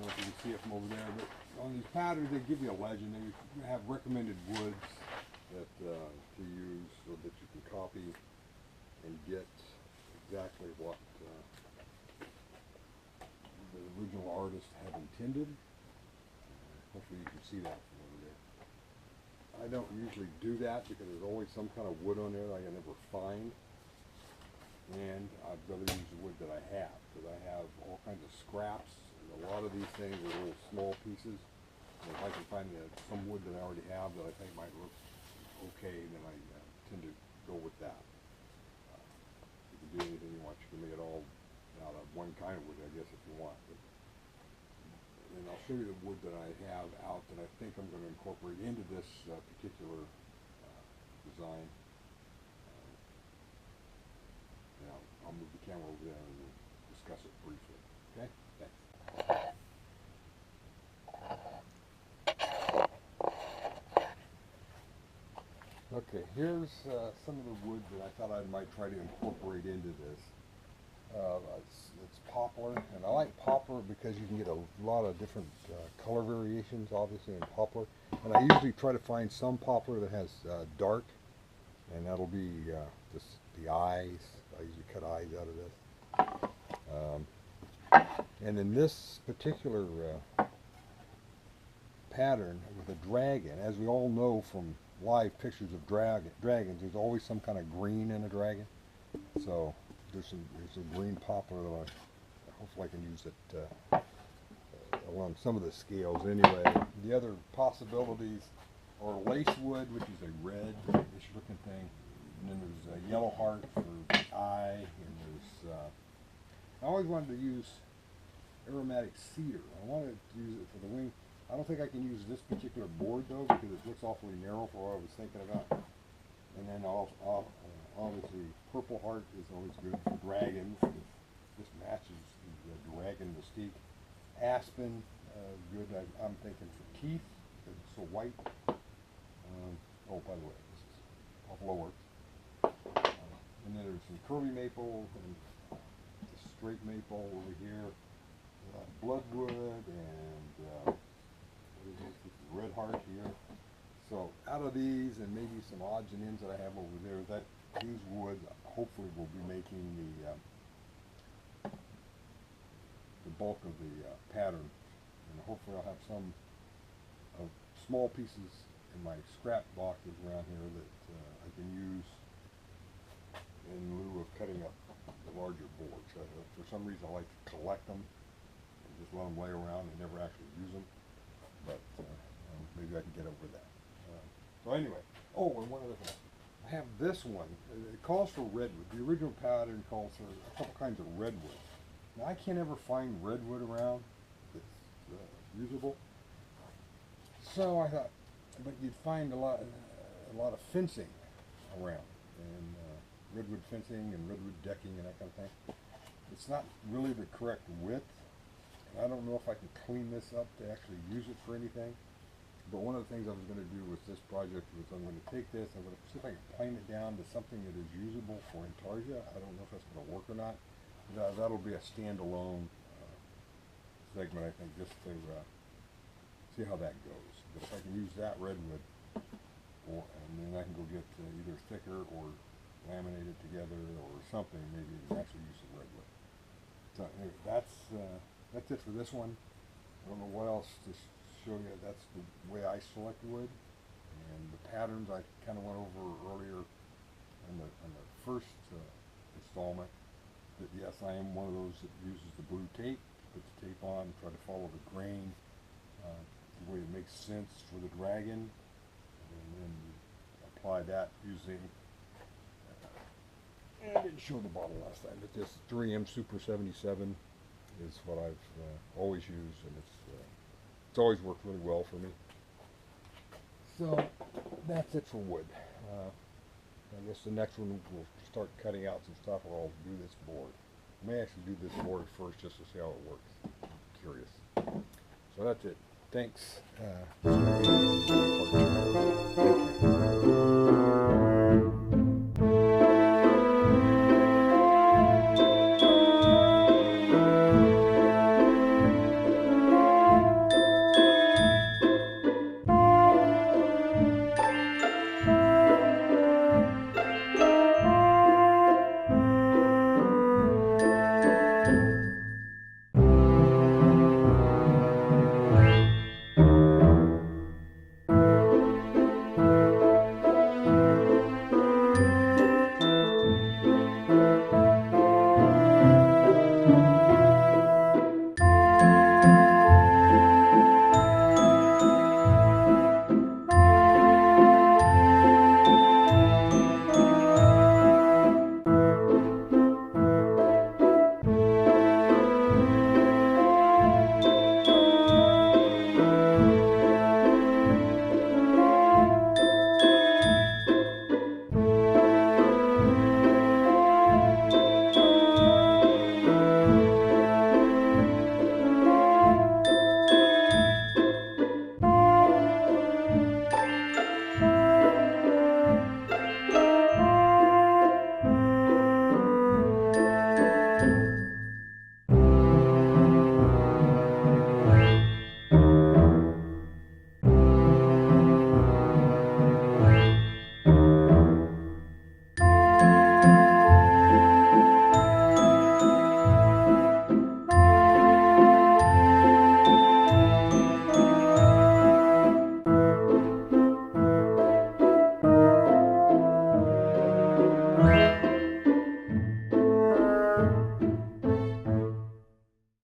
know if you can see it from over there, but on these patterns they give you a legend. They have recommended woods that to use so that you can copy and get exactly what the original artist had intended. Hopefully you can see that from over there. I don't usually do that because there's always some kind of wood on there that I can never find. And I'd rather use the wood that I have, because I have all kinds of scraps, and a lot of these things are little small pieces. And if I can find some wood that I already have that I think might look okay, then I tend to go with that. You can do anything you want. You can make it all out of one kind of wood, I guess, if you want. But, and I'll show you the wood that I have out that I think I'm going to incorporate into this particular design. I'll move the camera over there and we'll discuss it briefly. Okay? Thanks. Okay, here's some of the wood that I thought I might try to incorporate into this. It's poplar, and I like poplar because you can get a lot of different color variations, obviously, in poplar. And I usually try to find some poplar that has dark, and that'll be the eyes. I usually cut eyes out of this. And in this particular pattern with a dragon, as we all know from live pictures of dragons, there's always some kind of green in a dragon. So there's a green poplar that hopefully I can use it along some of the scales anyway. The other possibilities are lacewood, which is a red-ish looking thing. And then there's a yellow heart for the eye, and there's, I always wanted to use aromatic cedar. I wanted to use it for the wing. I don't think I can use this particular board though, because it looks awfully narrow for what I was thinking about. And then obviously purple heart is always good for dragons. This matches the dragon mystique. Aspen, good, I'm thinking for teeth, because it's so white. Oh, by the way, this is BuffaloWorks. And then there's some curly maple and straight maple over here, bloodwood, and red heart here. So out of these and maybe some odds and ends that I have over there, these woods hopefully will be making the bulk of the pattern. And hopefully I'll have some small pieces in my scrap boxes around here that I can use in lieu of cutting up the larger boards. For some reason I like to collect them and just let them lay around and never actually use them. But maybe I can get over that. So anyway, oh, and one other thing. I have this one. It calls for redwood. The original pattern calls for a couple kinds of redwood. Now I can't ever find redwood around that's usable. So I thought, but you'd find a lot of fencing around, and redwood fencing and redwood decking and that kind of thing. It's not really the correct width, and I don't know if I can clean this up to actually use it for anything. But one of the things I was going to do with this project was I'm going to take this, I'm going to see if I can plane it down to something that is usable for Intarsia. I don't know if that's going to work or not. That'll be a standalone segment, I think, just to see how that goes. But if I can use that redwood, and then I can go get either thicker or laminate it together or something, maybe actually use some redwood. So anyway, that's it for this one. I don't know what else to show you. That's the way I select wood, and the patterns I kind of went over earlier on the first installment. That yes, I am one of those that uses the blue tape. Put the tape on, try to follow the grain, the way it makes sense for the dragon, and then apply that using. I didn't show the bottle last time, but this 3M Super 77 is what I've always used, and it's always worked really well for me. So that's it for wood. I guess the next one we'll start cutting out some stuff, or I'll do this board. I may actually do this board first just to see how it works. I'm curious. So that's it. Thanks. Thank you.